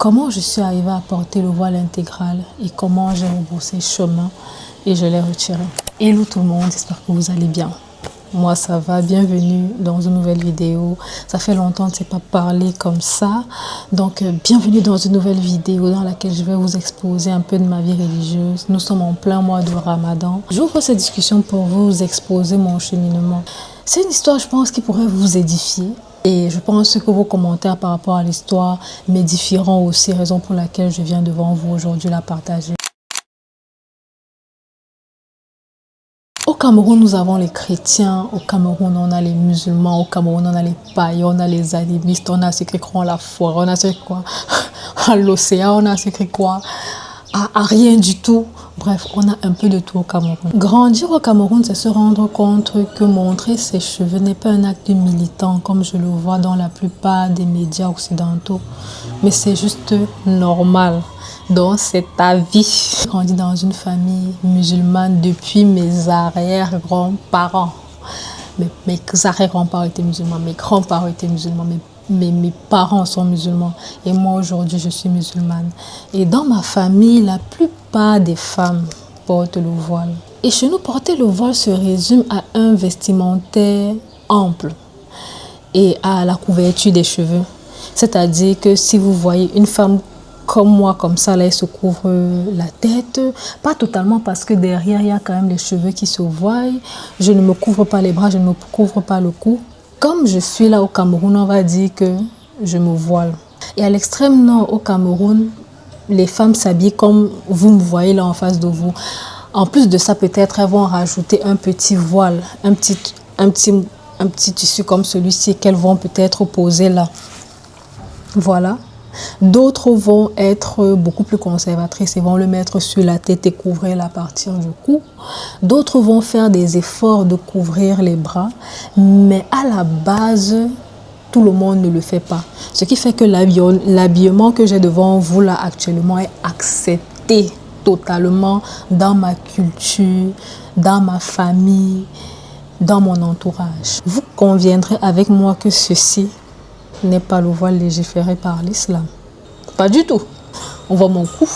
Comment je suis arrivée à porter le voile intégral et comment j'ai rebroussé chemin et je l'ai retiré. Hello tout le monde, j'espère que vous allez bien. Moi ça va, bienvenue dans une nouvelle vidéo. Ça fait longtemps que je ne sais pas parler comme ça. Donc bienvenue dans une nouvelle vidéo dans laquelle je vais vous exposer un peu de ma vie religieuse. Nous sommes en plein mois de Ramadan. J'ouvre cette discussion pour vous exposer mon cheminement. C'est une histoire, je pense, qui pourrait vous édifier. Et je pense que vos commentaires par rapport à l'histoire m'édifieront aussi, raison pour laquelle je viens devant vous aujourd'hui la partager. Au Cameroun, nous avons les chrétiens, au Cameroun, on a les musulmans, au Cameroun, on a les païens, on a les animistes, on a ceux qui croient à la foi, on a ceux qui croient à l'océan, on a ceux qui croient à rien du tout. Bref, on a un peu de tout au Cameroun. Grandir au Cameroun, c'est se rendre compte que montrer ses cheveux n'est pas un acte militant comme je le vois dans la plupart des médias occidentaux. Mais c'est juste normal. Donc c'est ta vie. J'ai grandi dans une famille musulmane depuis mes arrière-grands-parents. Mes arrière-grands-parents étaient musulmans, mes grands-parents étaient musulmans, mes parents sont musulmans et moi aujourd'hui je suis musulmane. Et dans ma famille, la plupart des femmes portent le voile. Et chez nous, porter le voile se résume à un vestimentaire ample et à la couverture des cheveux. C'est-à-dire que si vous voyez une femme comme moi, comme ça, là, elle se couvre la tête. Pas totalement parce que derrière, il y a quand même les cheveux qui se voient. Je ne me couvre pas les bras, je ne me couvre pas le cou. Comme je suis là au Cameroun, on va dire que je me voile. Et à l'extrême nord, au Cameroun, les femmes s'habillent comme vous me voyez là en face de vous. En plus de ça, peut-être, elles vont rajouter un petit voile, un petit tissu comme celui-ci qu'elles vont peut-être poser là. Voilà. D'autres vont être beaucoup plus conservatrices et vont le mettre sur la tête et couvrir la partie du cou. D'autres vont faire des efforts de couvrir les bras, mais à la base, tout le monde ne le fait pas. Ce qui fait que l'habillement que j'ai devant vous là actuellement est accepté totalement dans ma culture, dans ma famille, dans mon entourage. Vous conviendrez avec moi que ceci n'est pas le voile légiféré par l'islam. Pas du tout. On voit mon cou,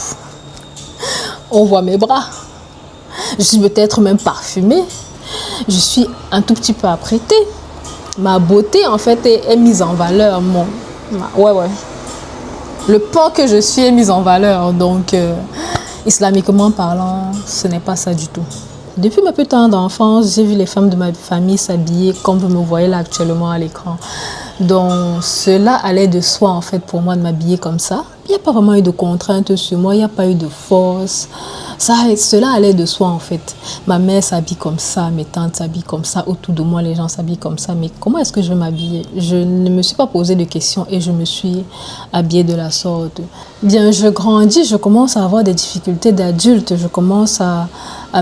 on voit mes bras. Je suis peut-être même parfumée. Je suis un tout petit peu apprêtée. Ma beauté, en fait, est mise en valeur. Ouais. Le pan que je suis est mis en valeur. Donc, islamiquement parlant, ce n'est pas ça du tout. Depuis ma petite enfance, j'ai vu les femmes de ma famille s'habiller comme vous me voyez là actuellement à l'écran. Donc cela allait de soi en fait pour moi de m'habiller comme ça. Il n'y a pas vraiment eu de contrainte sur moi, il n'y a pas eu de force. Cela allait de soi en fait. Ma mère s'habille comme ça, mes tantes s'habillent comme ça, autour de moi les gens s'habillent comme ça. Mais comment est-ce que je vais m'habiller? Je ne me suis pas posé de questions et je me suis habillée de la sorte. Bien, je grandis, je commence à avoir des difficultés d'adulte, je commence à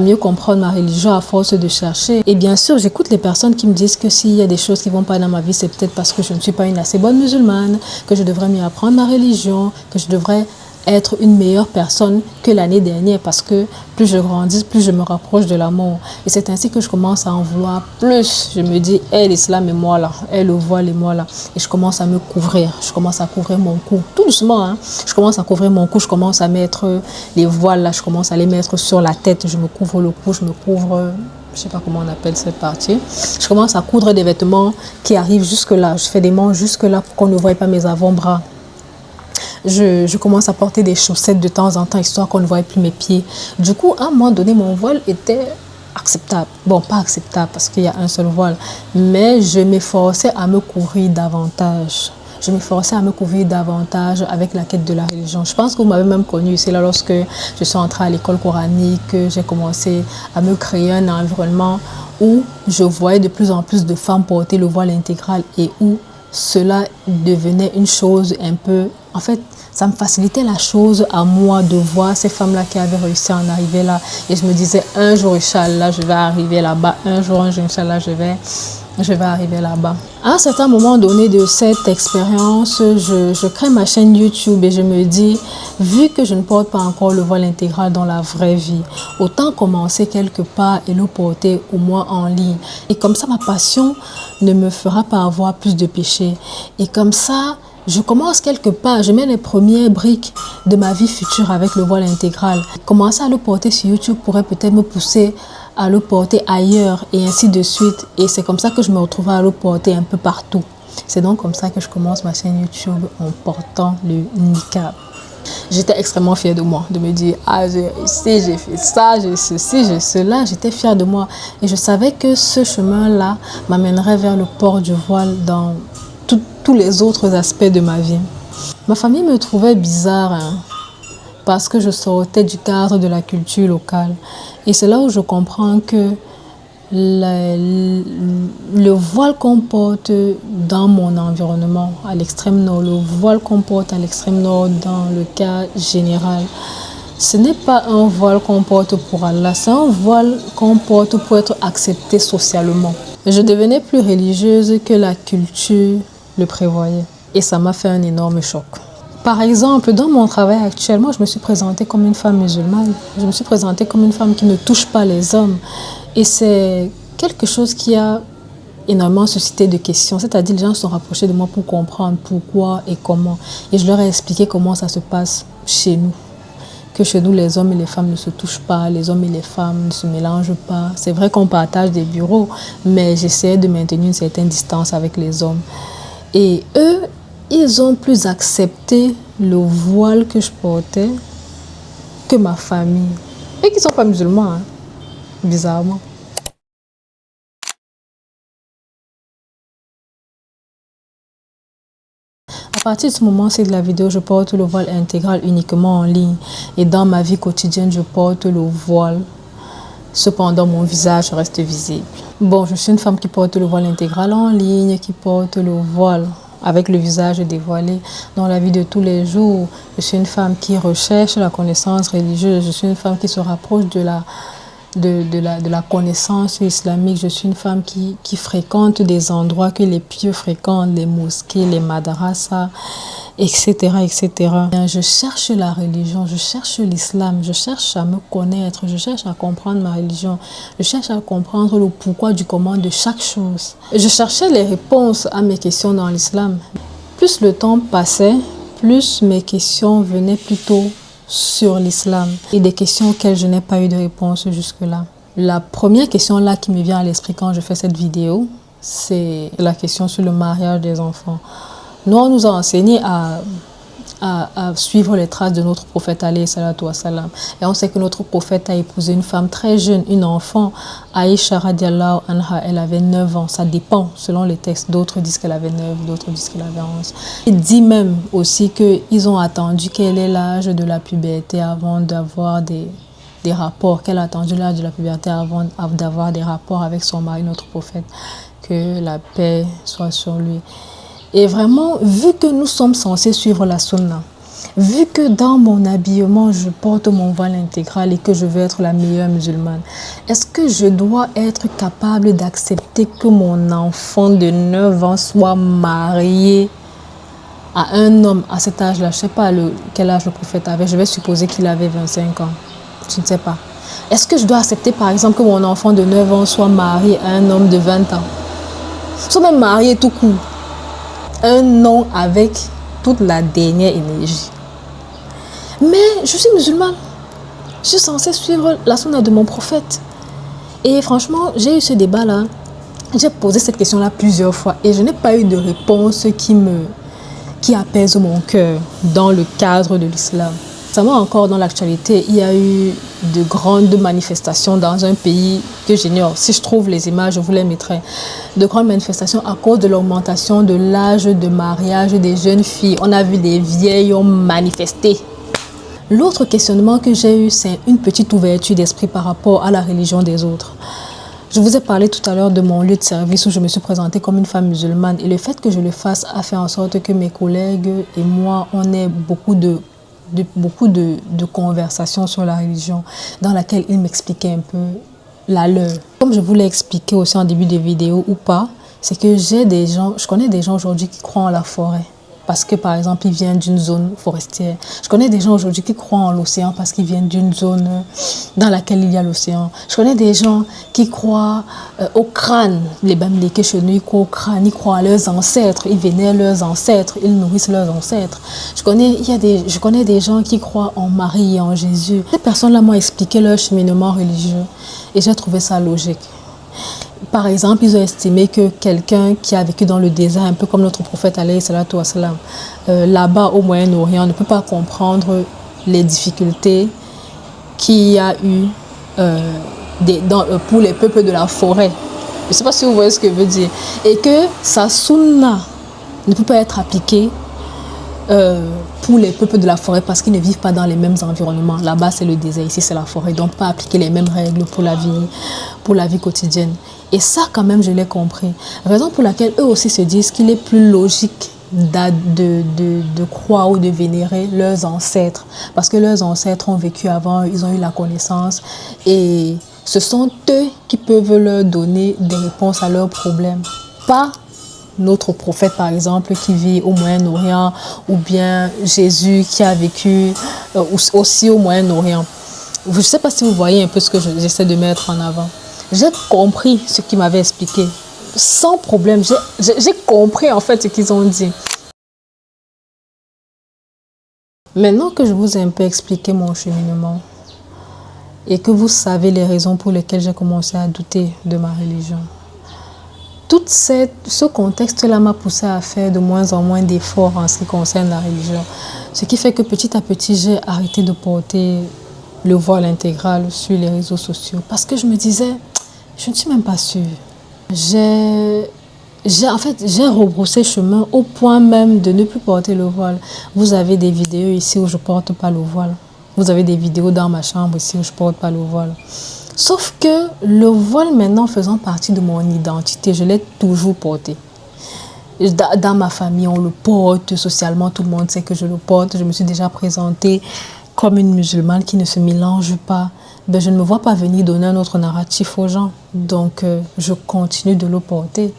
mieux comprendre ma religion à force de chercher. Et bien sûr, j'écoute les personnes qui me disent que s'il y a des choses qui ne vont pas dans ma vie, c'est peut-être parce que je ne suis pas une assez bonne musulmane, que je devrais mieux apprendre ma religion, que je devrais être une meilleure personne que l'année dernière parce que plus je grandis, plus je me rapproche de l'amour. Et c'est ainsi que je commence à en vouloir plus. Je me dis, l'islam et moi là, le voile et moi là. Et je commence à me couvrir. Je commence à couvrir mon cou. Tout doucement, hein. Je commence à couvrir mon cou. Je commence à mettre les voiles là. Je commence à les mettre sur la tête. Je me couvre le cou. Je me couvre... Je ne sais pas comment on appelle cette partie. Je commence à coudre des vêtements qui arrivent jusque là. Je fais des manches jusque là pour qu'on ne voie pas mes avant-bras. Je commence à porter des chaussettes de temps en temps, histoire qu'on ne voie plus mes pieds. Du coup, à un moment donné, mon voile était acceptable. Bon, pas acceptable parce qu'il y a un seul voile, mais je m'efforçais à me couvrir davantage. Je m'efforçais à me couvrir davantage avec la quête de la religion. Je pense que vous m'avez même connu ici, là, lorsque je suis entrée à l'école coranique, j'ai commencé à me créer un environnement où je voyais de plus en plus de femmes porter le voile intégral et où cela devenait une chose un peu... En fait, ça me facilitait la chose à moi de voir ces femmes-là qui avaient réussi à en arriver là. Et je me disais, un jour, Inch'Allah, je vais arriver là-bas. Un jour, Inch'Allah, je vais arriver là-bas. À un certain moment donné de cette expérience, je crée ma chaîne YouTube et je me dis, vu que je ne porte pas encore le voile intégral dans la vraie vie, autant commencer quelque part et le porter au moins en ligne. Et comme ça, ma passion ne me fera pas avoir plus de péchés. Et comme ça, Je commence quelque part, je mets les premières briques de ma vie future avec le voile intégral. Commencer à le porter sur YouTube pourrait peut-être me pousser à le porter ailleurs et ainsi de suite. Et c'est comme ça que je me retrouve à le porter un peu partout. C'est donc comme ça que je commence ma chaîne YouTube en portant le niqab. J'étais extrêmement fière de moi, de me dire « Ah, j'ai réussi, j'ai fait ça, j'ai ceci, j'ai cela ». J'étais fière de moi et je savais que ce chemin-là m'amènerait vers le port du voile dans tous les autres aspects de ma vie. Ma famille me trouvait bizarre parce que je sortais du cadre de la culture locale. Et c'est là où je comprends que le voile qu'on porte dans mon environnement à l'extrême nord, le voile qu'on porte à l'extrême nord dans le cas général, ce n'est pas un voile qu'on porte pour Allah, c'est un voile qu'on porte pour être accepté socialement. Je devenais plus religieuse que la culture le prévoyait et ça m'a fait un énorme choc. Par exemple, dans mon travail actuellement, je me suis présentée comme une femme musulmane. Je me suis présentée comme une femme qui ne touche pas les hommes. Et c'est quelque chose qui a énormément suscité de questions. C'est-à-dire, les gens se sont rapprochés de moi pour comprendre pourquoi et comment. Et je leur ai expliqué comment ça se passe chez nous. Que chez nous, les hommes et les femmes ne se touchent pas, les hommes et les femmes ne se mélangent pas. C'est vrai qu'on partage des bureaux, mais j'essayais de maintenir une certaine distance avec les hommes. Et eux, ils ont plus accepté le voile que je portais que ma famille. Et qui ne sont pas musulmans, bizarrement. À partir de ce moment-ci de la vidéo, je porte le voile intégral uniquement en ligne. Et dans ma vie quotidienne, je porte le voile. Cependant, mon visage reste visible. Bon, je suis une femme qui porte le voile intégral en ligne, qui porte le voile avec le visage dévoilé dans la vie de tous les jours. Je suis une femme qui recherche la connaissance religieuse. Je suis une femme qui se rapproche de la connaissance islamique. Je suis une femme qui fréquente des endroits que les pieux fréquentent, les mosquées, les madrasas, etc., etc. Je cherche la religion, je cherche l'islam, je cherche à me connaître, je cherche à comprendre ma religion, je cherche à comprendre le pourquoi du comment de chaque chose. Je cherchais les réponses à mes questions dans l'islam. Plus le temps passait, plus mes questions venaient plutôt sur l'islam et des questions auxquelles je n'ai pas eu de réponse jusque-là. La première question là qui me vient à l'esprit quand je fais cette vidéo, c'est la question sur le mariage des enfants. Nous, on nous a enseigné à suivre les traces de notre prophète alayhi salatu wa salam. Et on sait que notre prophète a épousé une femme très jeune, une enfant. Aïcha radiallahu anha, elle avait 9 ans. Ça dépend selon les textes. D'autres disent qu'elle avait 9, d'autres disent qu'elle avait 11. Il dit même aussi qu'ils ont attendu qu'elle ait l'âge de la puberté avant d'avoir des rapports. Qu'elle a attendu l'âge de la puberté avant d'avoir des rapports avec son mari, notre prophète. Que la paix soit sur lui. Et vraiment, vu que nous sommes censés suivre la sunna, vu que dans mon habillement, je porte mon voile intégral et que je veux être la meilleure musulmane, est-ce que je dois être capable d'accepter que mon enfant de 9 ans soit marié à un homme à cet âge-là? Je ne sais pas quel âge le prophète avait, je vais supposer qu'il avait 25 ans. Je ne sais pas. Est-ce que je dois accepter par exemple que mon enfant de 9 ans soit marié à un homme de 20 ans? Soit même marié tout court. Un nom avec toute la dernière énergie. Mais je suis musulmane. Je suis censée suivre la sunna de mon prophète. Et franchement, j'ai eu ce débat-là. J'ai posé cette question-là plusieurs fois et je n'ai pas eu de réponse qui apaise mon cœur dans le cadre de l'islam. Récemment encore dans l'actualité, il y a eu de grandes manifestations dans un pays que j'ignore. Si je trouve les images, je vous les mettrai. De grandes manifestations à cause de l'augmentation de l'âge de mariage des jeunes filles. On a vu des vieilles hommes manifester. L'autre questionnement que j'ai eu, c'est une petite ouverture d'esprit par rapport à la religion des autres. Je vous ai parlé tout à l'heure de mon lieu de service où je me suis présentée comme une femme musulmane. Et le fait que je le fasse a fait en sorte que mes collègues et moi, on ait beaucoup de conversations sur la religion dans laquelle ils m'expliquaient un peu la leur. Comme je vous l'ai expliqué aussi en début de vidéo ou pas, c'est que je connais des gens aujourd'hui qui croient en la forêt. parce que, par exemple, ils viennent d'une zone forestière. Je connais des gens aujourd'hui qui croient en l'océan parce qu'ils viennent d'une zone dans laquelle il y a l'océan. Je connais des gens qui croient au crâne. Les Bamileke chez nous, ils croient au crâne, ils croient à leurs ancêtres, ils vénèrent leurs ancêtres, ils nourrissent leurs ancêtres. Je connais des gens qui croient en Marie et en Jésus. Ces personnes-là m'ont expliqué leur cheminement religieux et j'ai trouvé ça logique. Par exemple, ils ont estimé que quelqu'un qui a vécu dans le désert, un peu comme notre prophète alayhi salatu wassalam, là-bas au Moyen-Orient, ne peut pas comprendre les difficultés qu'il y a eu pour les peuples de la forêt. Je ne sais pas si vous voyez ce que je veux dire. Et que sa sunna ne peut pas être appliquée pour les peuples de la forêt parce qu'ils ne vivent pas dans les mêmes environnements. Là-bas, c'est le désert, ici, c'est la forêt. Donc, pas appliquer les mêmes règles pour la vie quotidienne. Et ça, quand même, je l'ai compris. Raison pour laquelle eux aussi se disent qu'il est plus logique de croire ou de vénérer leurs ancêtres. Parce que leurs ancêtres ont vécu avant, ils ont eu la connaissance. Et ce sont eux qui peuvent leur donner des réponses à leurs problèmes. Pas notre prophète, par exemple, qui vit au Moyen-Orient, ou bien Jésus qui a vécu aussi au Moyen-Orient. Je ne sais pas si vous voyez un peu ce que j'essaie de mettre en avant. J'ai compris ce qu'ils m'avaient expliqué. Sans problème, j'ai compris en fait ce qu'ils ont dit. Maintenant que je vous ai un peu expliqué mon cheminement et que vous savez les raisons pour lesquelles j'ai commencé à douter de ma religion, tout ce contexte-là m'a poussé à faire de moins en moins d'efforts en ce qui concerne la religion. Ce qui fait que petit à petit, j'ai arrêté de porter le voile intégral sur les réseaux sociaux. Parce que je me disais, je ne suis même pas sûre. J'ai rebroussé chemin au point même de ne plus porter le voile. Vous avez des vidéos ici où je ne porte pas le voile. Vous avez des vidéos dans ma chambre ici où je ne porte pas le voile. Sauf que le voile maintenant faisant partie de mon identité, je l'ai toujours porté. Dans ma famille, on le porte. Socialement, tout le monde sait que je le porte. Je me suis déjà présentée comme une musulmane qui ne se mélange pas. Ben, je ne me vois pas venir donner un autre narratif aux gens. Donc, je continue de le porter.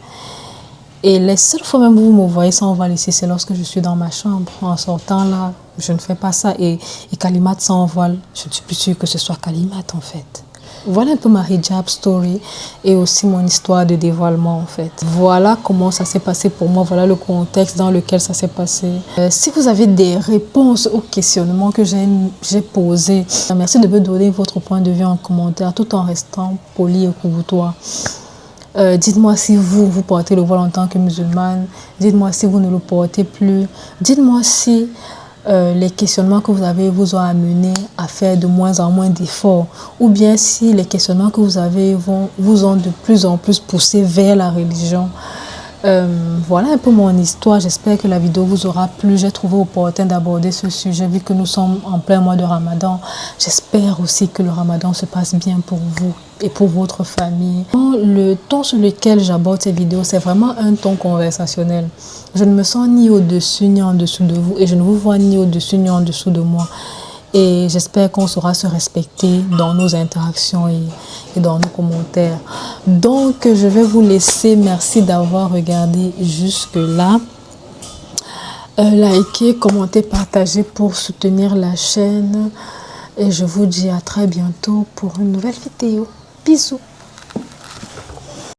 Et les seules fois même où vous me voyez sans voile ici, c'est lorsque je suis dans ma chambre. En sortant là, je ne fais pas ça. Et Kalimat sans voile, je ne suis plus sûre que ce soit Kalimat en fait. Voilà un peu ma hijab story et aussi mon histoire de dévoilement en fait. Voilà comment ça s'est passé pour moi, voilà le contexte dans lequel ça s'est passé. Si vous avez des réponses aux questionnements que j'ai posés, merci de me donner votre point de vue en commentaire tout en restant poli et courtois. Dites-moi si vous portez le voile en tant que musulmane. Dites-moi si vous ne le portez plus. Dites-moi si les questionnements que vous avez vous ont amené à faire de moins en moins d'efforts. Ou bien si les questionnements que vous avez vous ont de plus en plus poussé vers la religion. Voilà un peu mon histoire. J'espère que la vidéo vous aura plu. J'ai trouvé opportun d'aborder ce sujet vu que nous sommes en plein mois de Ramadan. J'espère aussi que le Ramadan se passe bien pour vous et pour votre famille. Le ton sur lequel j'aborde ces vidéos, c'est vraiment un ton conversationnel. Je ne me sens ni au-dessus ni en dessous de vous et je ne vous vois ni au-dessus ni en dessous de moi. Et j'espère qu'on saura se respecter dans nos interactions et dans nos commentaires. Donc, je vais vous laisser. Merci d'avoir regardé jusque-là. Likez, commentez, partagez pour soutenir la chaîne. Et je vous dis à très bientôt pour une nouvelle vidéo. Bisous.